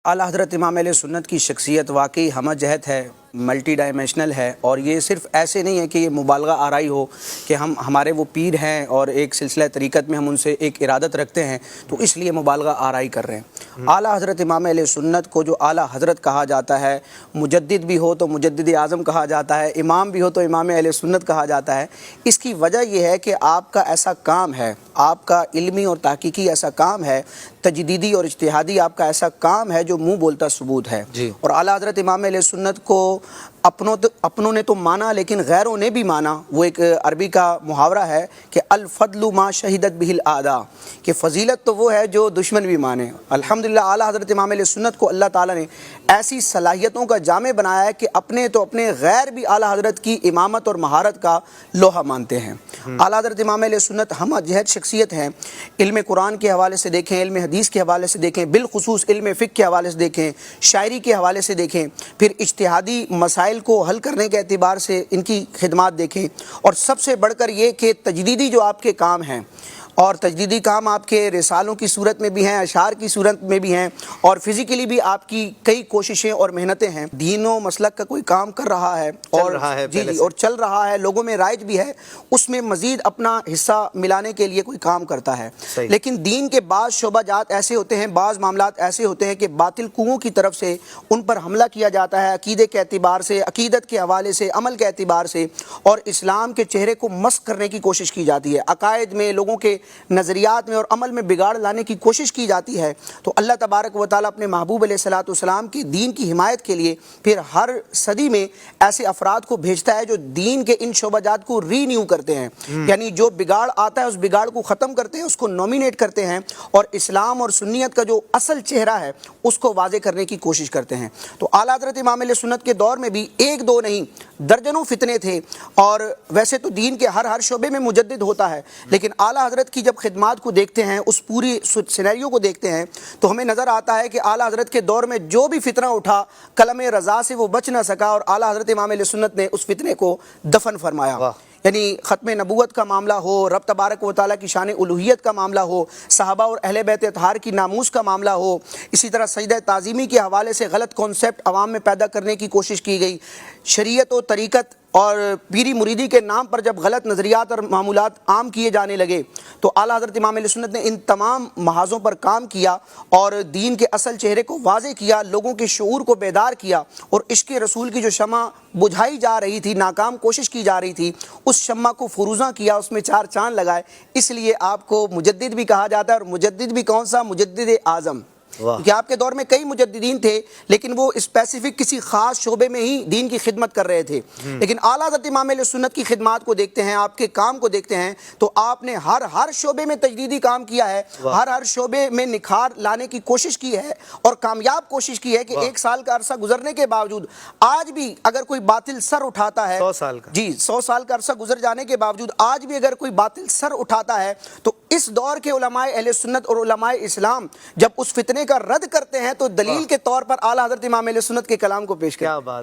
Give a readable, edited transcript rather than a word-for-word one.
आला हज़रत इमाम अहले सुन्नत की शख्सियत वाकई हम जहत है, मल्टी डायमेंशनल है। और ये सिर्फ़ ऐसे नहीं है कि ये मुबालगा आराई हो कि हम हमारे वो पीर हैं और एक सिलसिला तरीक़त में हम उनसे एक इरादत रखते हैं तो इसलिए मुबालगा आराई कर रहे हैं। आला हज़रत इमाम अहले सुन्नत को जो आला हज़रत कहा जाता है, मुजद्दिद भी हो तो मुजद्दिद आज़म कहा जाता है, इमाम भी हो तो इमाम अहले सुन्नत कहा जाता है। इसकी वजह यह है कि आपका ऐसा काम है, आपका इल्मी और तहकीकी ऐसा काम है, तजदीदी और इज्तिहादी आपका ऐसा काम है जो मुँह बोलता सबूत है। और आला हज़रत इमाम अहले सुन्नत को अपनों ने तो माना लेकिन गैरों ने भी माना। वो एक अरबी का मुहावरा है कि अल फद्लु मा शहीदत बिहिल आदा, कि फ़जीलत तो वो है जो दुश्मन भी माने। अल्हम्दुलिल्लाह आला हज़रत इमाम अहले सुन्नत को अल्लाह ताला ने ऐसी सलाहियतों का जामे बनाया है कि अपने तो अपने गैर भी आला हज़रत की इमामत और महारत का लोहा मानते हैं। आला हज़रत इमाम अहले सुन्नत हम जहद शख्सियत हैं। इल्म कुरान के हवाले से देखें, इल्म हदीस के हवाले से देखें, बिलखुसूस इल्म फ़िक़्ह के हवाले से देखें, शायरी के हवाले से देखें, फिर इज्तिहादी मसाइल को हल करने के एतबार से इनकी खिदमात देखें। और सबसे बढ़कर ये कि तजदीदी जो आपके काम हैं, और तजदीदी काम आपके रिसालों की सूरत में भी हैं, अशार की सूरत में भी हैं, और फिज़िकली भी आपकी कई कोशिशें और मेहनतें हैं। दीनों मसलक का कोई काम कर रहा है और जी और चल रहा है, लोगों में राइज भी है, उसमें मज़ीद अपना हिस्सा मिलाने के लिए कोई काम करता है। लेकिन दीन के बाज़ शोबाजात ऐसे होते हैं, बाज़ मामलात ऐसे होते हैं कि बातिल कुओं की तरफ से उन पर हमला किया जाता है, अकीदे के एतबार से, अकीदत के हवाले से, अमल के एतबार से, और इस्लाम के चेहरे को मस्क करने की कोशिश की जाती है। अकायद में, लोगों के नज़रियात में और अमल में बिगाड़ लाने की कोशिश की जाती है। तो अल्लाह तबारक व तआला अपने महबूब अलैहिस्सलाम के दीन की हिमायत के लिए फिर हर सदी में ऐसे अफराद को भेजता है जो दीन के इन शोबाजात को रीन्यू करते हैं, यानी जो बिगाड़ आता है उस बिगाड़ को ख़त्म करते हैं, उसको नॉमिनेट करते हैं और इस्लाम और सुन्नियत का जो असल चेहरा है उसको वाज़े करने की कोशिश करते हैं। तो आला हज़रत इमाम अहले सुन्नत के दौर में भी एक दो नहीं दर्जनों फितने थे। और वैसे तो दीन के हर शोबे में मुजद्दिद होता है, लेकिन आला हज़रत की जब खिदमात को देखते हैं, उस पूरी सिनेरियो को देखते हैं, तो हमें नज़र आता है कि आला हज़रत के दौर में जो भी फितना उठा, कलम रज़ा से वो बच ना सका और आला हज़रत इमाम अहले सुन्नत ने उस फितने को दफन फरमाया। यानी ख़त्म नबूवत का मामला हो, रब तबारक व तआला की शान उलूहियत का मामला हो, सहाबा और अहले बैत अतहार की नामूस का मामला हो, इसी तरह सजदा ताज़ीमी के हवाले से गलत कॉन्सेप्ट अवाम में पैदा करने की कोशिश की गई। शरीयत और तरीक़त और पीरी मुरीदी के नाम पर जब गलत नज़रियात और मामूलात आम किए जाने लगे तो आला हज़रत इमाम अहले सुन्नत ने इन तमाम महाज़ों पर काम किया और दीन के असल चेहरे को वाज़े किया, लोगों के शऊर को बेदार किया, और इश्क़ रसूल की जो शमा बुझाई जा रही थी, नाकाम कोशिश की जा रही थी, उस शम्मा को फुरूज़ा किया, उसमें चार चाँद लगाए। इसलिए आपको मुजद्दिद भी कहा जाता है। और मुजद्दिद भी कौन सा? मुजद्दिद आज़म। क्योंकि आपके दौर में कई मुजद्दिदीन थे लेकिन वो स्पेसिफिक किसी खास शोबे में ही दीन की खिदमत कर रहे थे। लेकिन आला हज़रत इमाम अहले सुन्नत की खिदमत को देखते हैं, आपके काम को देखते हैं, तो आपने हर शोबे में तजदीदी काम किया है, हर शोबे में निखार लाने की कोशिश की है और कामयाब कोशिश की है कि 1 साल का अरसा गुजरने के बावजूद आज भी अगर कोई बातिल सर उठाता है, 100 साल का 100 साल का अरसा गुजर जाने के बावजूद आज भी अगर कोई बातिल सर उठाता है तो इस दौर के उलमाए अहले सुन्नत और उलमाए इस्लाम जब उस फितने का रद्द करते हैं तो दलील के तौर पर आला हज़रत इमाम अहले सुन्नत के कलाम को पेश करते हैं।